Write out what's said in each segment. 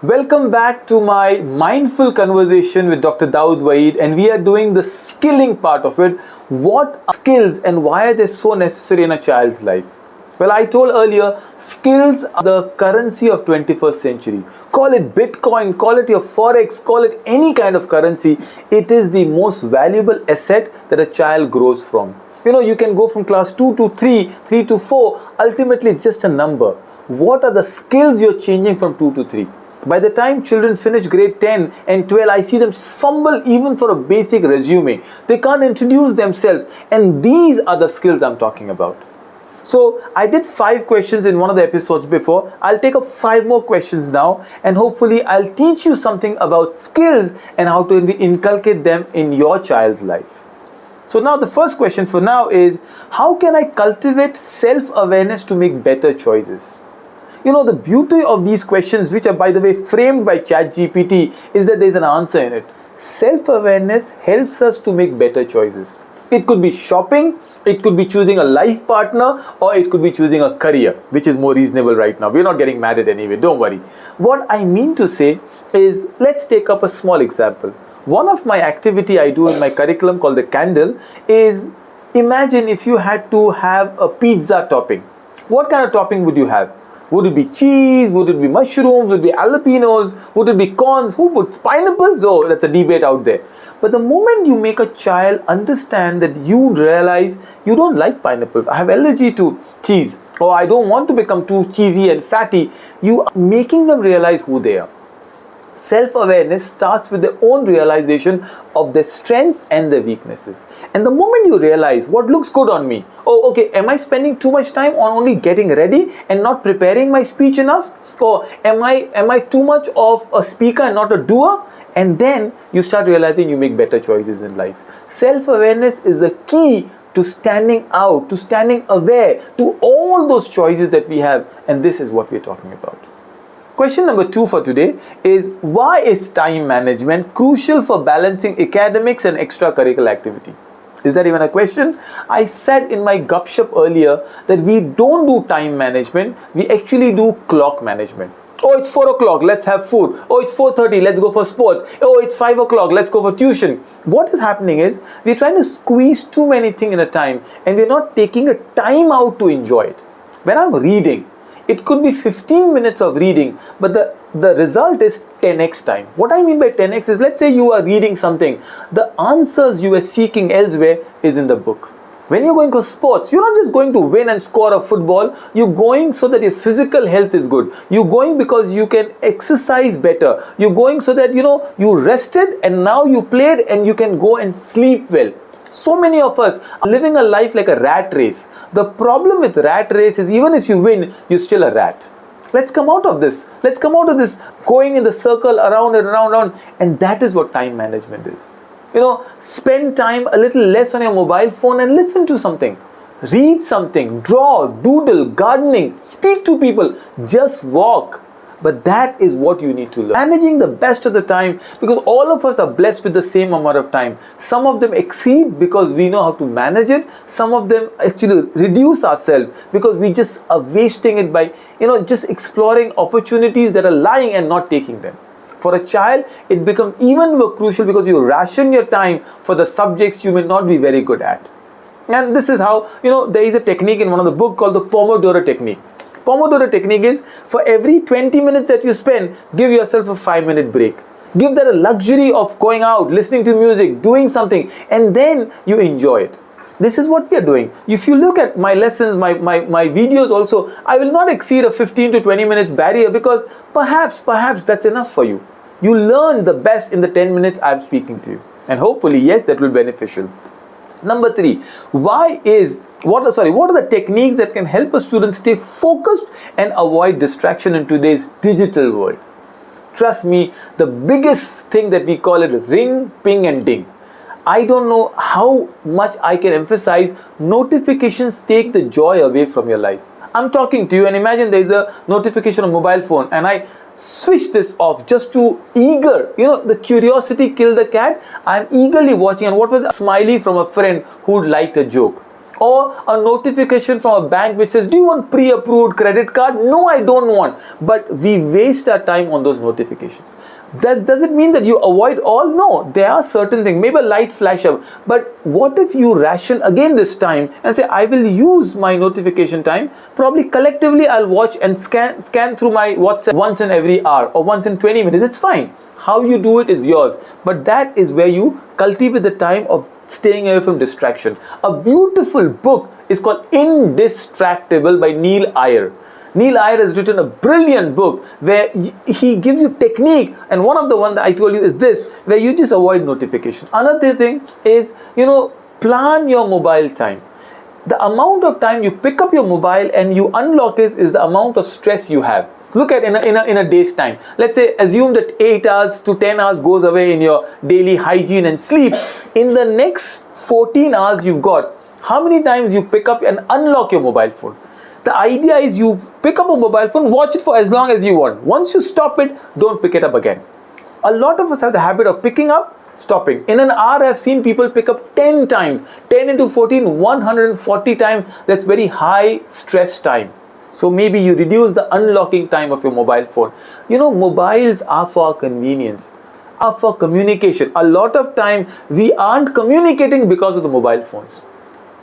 Welcome back to my mindful conversation with Dr. DawoodVaid, and we are doing the skilling part of it. What are skills and why are they so necessary in a child's life? Well, I told earlier, skills are the currency of 21st century. Call it Bitcoin, call it your Forex, call it any kind of currency. It is the most valuable asset that a child grows from. You can go from class 2 to 3, 3 to 4. Ultimately, it's just a number. What are the skills you're changing from 2 to 3? By the time children finish grade 10 and 12, I see them fumble even for a basic resume. They can't introduce themselves, and these are the skills I'm talking about. So I did 5 questions in one of the episodes before. I'll take up 5 more questions now, and hopefully I'll teach you something about skills and how to inculcate them in your child's life. So now the first question for now is, how can I cultivate self-awareness to make better choices? The beauty of these questions, which are by the way framed by ChatGPT, is that there's an answer in it. Self-awareness helps us to make better choices. It could be shopping, it could be choosing a life partner, or it could be choosing a career, which is more reasonable right now. We're not getting married anyway, don't worry. What I mean to say is, let's take up a small example. One of my activity I do in my curriculum called the candle is, imagine if you had to have a pizza topping. What kind of topping would you have? Would it be cheese? Would it be mushrooms? Would it be jalapenos? Would it be corns? Who puts pineapples? Oh, that's a debate out there. But the moment you make a child understand that you realize you don't like pineapples, I have allergy to cheese, or I don't want to become too cheesy and fatty, you are making them realize who they are. Self-awareness starts with their own realization of their strengths and their weaknesses. And the moment you realize what looks good on me, oh okay, am I spending too much time on only getting ready and not preparing my speech enough? Or am I too much of a speaker and not a doer? And then you start realizing you make better choices in life. Self-awareness is the key to standing out, to standing aware to all those choices that we have, and this is what we're talking about. Question number 2 for today is, why is time management crucial for balancing academics and extracurricular activity? Is that even a question? I said in my gupshup earlier that we don't do time management, we actually do clock management. Oh, it's 4 o'clock, let's have food. Oh, it's 4:30, let's go for sports. Oh, it's 5 o'clock, let's go for tuition. What is happening is, we're trying to squeeze too many things in a time, and we're not taking a time out to enjoy it. When I'm reading, it could be 15 minutes of reading, but the result is 10x time. What I mean by 10x is, let's say you are reading something, the answers you are seeking elsewhere is in the book. When you're going for sports, you're not just going to win and score a football, you're going so that your physical health is good. You're going because you can exercise better. You're going so that you rested and now you played and you can go and sleep well. So many of us are living a life like a rat race. The problem with rat race is, even if you win, you're still a rat. Let's come out of this. Let's come out of this going in the circle around and around, and that is what time management is. Spend time a little less on your mobile phone and listen to something. Read something, draw, doodle, gardening, speak to people, just walk. But that is what you need to learn. Managing the best of the time, because all of us are blessed with the same amount of time. Some of them exceed because we know how to manage it. Some of them actually reduce ourselves because we just are wasting it by, just exploring opportunities that are lying and not taking them. For a child, it becomes even more crucial because you ration your time for the subjects you may not be very good at. And this is how, there is a technique in one of the books called the Pomodoro technique. Pomodoro technique is, for every 20 minutes that you spend, give yourself a 5-minute break. Give that a luxury of going out, listening to music, doing something, and then you enjoy it. This is what we are doing. If you look at my lessons, my videos also, I will not exceed a 15 to 20 minutes barrier, because perhaps that's enough for you. You learn the best in the 10 minutes I'm speaking to you. And hopefully, yes, that will be beneficial. Number 3, what are the techniques that can help a student stay focused and avoid distraction in today's digital world? Trust me, the biggest thing that we call it ring, ping and ding. I don't know how much I can emphasize, notifications take the joy away from your life. I'm talking to you and imagine there's a notification on mobile phone and I switch this off just to the curiosity killed the cat. I'm eagerly watching, and what was a smiley from a friend who liked a joke. Or a notification from a bank which says, do you want pre-approved credit card? No, I don't want. But we waste our time on those notifications. Does it mean that you avoid all? No, there are certain things, maybe a light flash up. But what if you ration again this time and say, I will use my notification time. Probably collectively I'll watch and scan through my WhatsApp once in every hour or once in 20 minutes. It's fine. How you do it is yours. But that is where you cultivate the time of staying away from distraction. A beautiful book is called Indistractable by Neil Iyer. Neil Iyer has written a brilliant book where he gives you technique, and one of the ones that I told you is this, where you just avoid notifications. Another thing is, plan your mobile time. The amount of time you pick up your mobile and you unlock it is the amount of stress you have. Look at in a day's time. Let's say assume that 8 hours to 10 hours goes away in your daily hygiene and sleep. In the next 14 hours you've got, how many times you pick up and unlock your mobile phone? The idea is you pick up a mobile phone, watch it for as long as you want. Once you stop it, don't pick it up again. A lot of us have the habit of picking up, stopping. In an hour, I've seen people pick up 10 times. 10 into 14, 140 times. That's very high stress time. So maybe you reduce the unlocking time of your mobile phone. Mobiles are for convenience, are for communication. A lot of time we aren't communicating because of the mobile phones.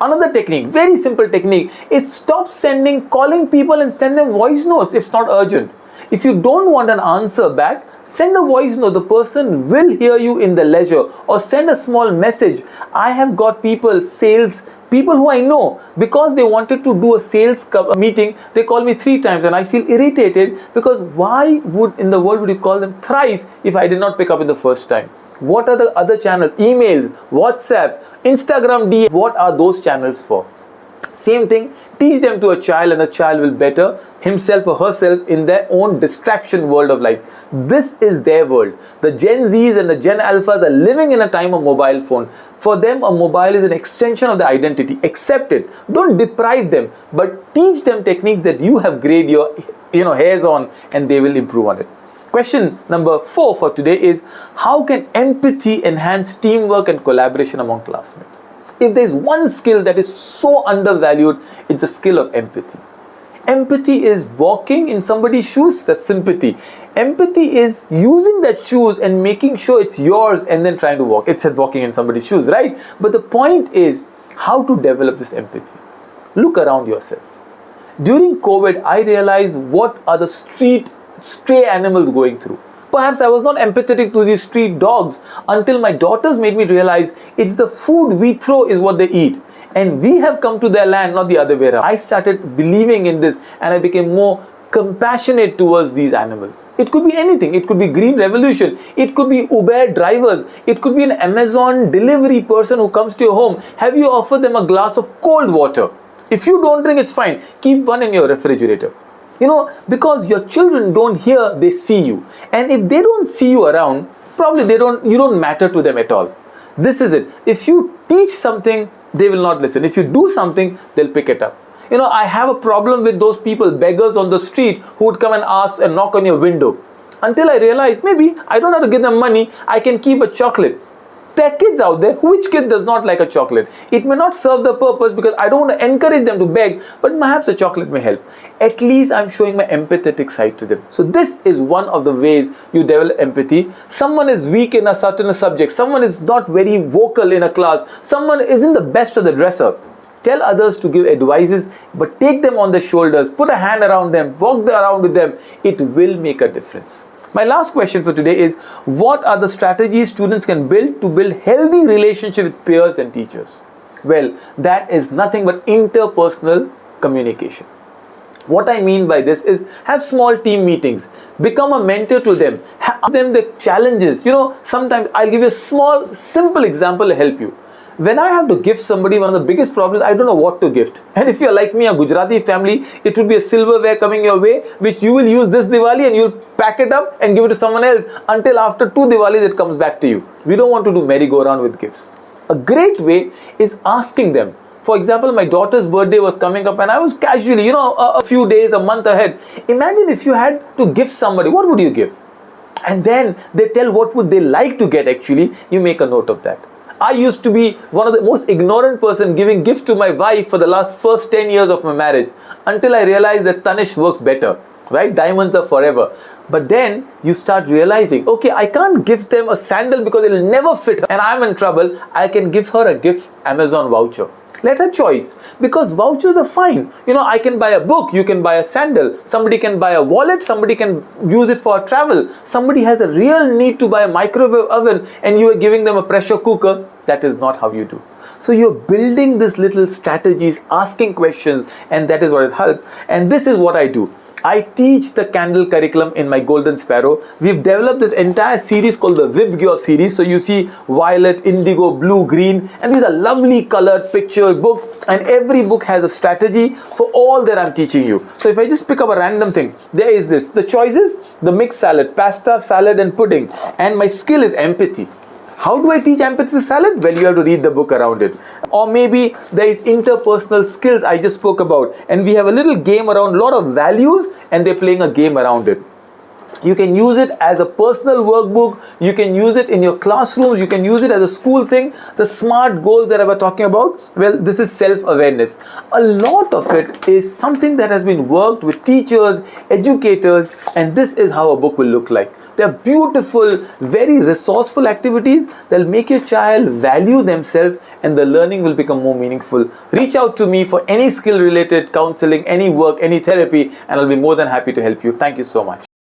Another technique, very simple technique, is stop calling people and send them voice notes if it's not urgent. If you don't want an answer back, send a voice note. The person will hear you in the leisure, or send a small message. I have got people who I know, because they wanted to do a sales meeting, they call me 3 times and I feel irritated, because why in the world would you call them thrice if I did not pick up in the first time? What are the other channels? Emails, WhatsApp, Instagram DM. What are those channels for? Same thing, teach them to a child and the child will better himself or herself in their own distraction world of life. This is their world. The Gen Zs and the Gen Alphas are living in a time of mobile phone. For them, a mobile is an extension of their identity. Accept it. Don't deprive them, but teach them techniques that you have grayed your hairs on, and they will improve on it. Question number 4 for today is, how can empathy enhance teamwork and collaboration among classmates? If there's one skill that is so undervalued, it's the skill of empathy. Empathy is walking in somebody's shoes. That's sympathy. Empathy is using that shoes and making sure it's yours and then trying to walk. It's walking in somebody's shoes, right? But the point is how to develop this empathy. Look around yourself. During COVID, I realized what are the stray animals going through. Perhaps I was not empathetic to these street dogs until my daughters made me realize it's the food we throw is what they eat. And we have come to their land, not the other way around. I started believing in this and I became more compassionate towards these animals. It could be anything. It could be Green Revolution. It could be Uber drivers. It could be an Amazon delivery person who comes to your home. Have you offered them a glass of cold water? If you don't drink, it's fine. Keep one in your refrigerator. Because your children don't hear, they see you. And if they don't see you around, probably you don't matter to them at all. This is it. If you teach something, they will not listen. If you do something, they'll pick it up. I have a problem with those people, beggars on the street, who would come and ask and knock on your window. Until I realized, maybe I don't have to give them money, I can keep a chocolate. There are kids out there, which kid does not like a chocolate? It may not serve the purpose because I don't want to encourage them to beg, but perhaps a chocolate may help. At least I'm showing my empathetic side to them. So this is one of the ways you develop empathy. Someone is weak in a certain subject. Someone is not very vocal in a class. Someone isn't the best of the dresser. Tell others to give advices, but take them on the shoulders, put a hand around them, walk around with them. It will make a difference. My last question for today is, what are the strategies students can build to build healthy relationship with peers and teachers? Well, that is nothing but interpersonal communication. What I mean by this is, have small team meetings, become a mentor to them, ask them the challenges. Sometimes I'll give you a small, simple example to help you. When I have to gift somebody, one of the biggest problems, I don't know what to gift. And if you're like me, a Gujarati family, it would be a silverware coming your way, which you will use this Diwali and you'll pack it up and give it to someone else until after 2 Diwalis it comes back to you. We don't want to do merry-go-round with gifts. A great way is asking them. For example, my daughter's birthday was coming up and I was casually, a few days, a month ahead. Imagine if you had to gift somebody, what would you give? And then they tell what would they like to get actually. You make a note of that. I used to be one of the most ignorant person giving gifts to my wife for the first 10 years of my marriage, until I realized that Tanish works better, right? Diamonds are forever. But then you start realizing, okay, I can't give them a sandal because it'll never fit her and I'm in trouble. I can give her a gift Amazon voucher. Let her choice, because vouchers are fine. You know, I can buy a book, you can buy a sandal, somebody can buy a wallet, somebody can use it for travel, somebody has a real need to buy a microwave oven and you are giving them a pressure cooker. That is not how you do. So you're building these little strategies, asking questions, and that is what it helps. And this is what I do. I teach the candle curriculum in my Golden Sparrow. We've developed this entire series called the Vibgyor series. So you see violet, indigo, blue, green, and these are lovely colored picture book, and every book has a strategy for all that I'm teaching you. So if I just pick up a random thing, there is this. The choices, the mixed salad, pasta, salad, and pudding. And my skill is empathy. How do I teach empathy salad? Well, you have to read the book around it. Or maybe there is interpersonal skills I just spoke about, and we have a little game around a lot of values and they're playing a game around it. You can use it as a personal workbook, you can use it in your classrooms, you can use it as a school thing. The SMART goals that I was talking about, well, this is self-awareness. A lot of it is something that has been worked with teachers, educators, and this is how a book will look like. They're beautiful, very resourceful activities that will make your child value themselves, and the learning will become more meaningful. Reach out to me for any skill related counseling, any work, any therapy, and I'll be more than happy to help you. Thank you so much.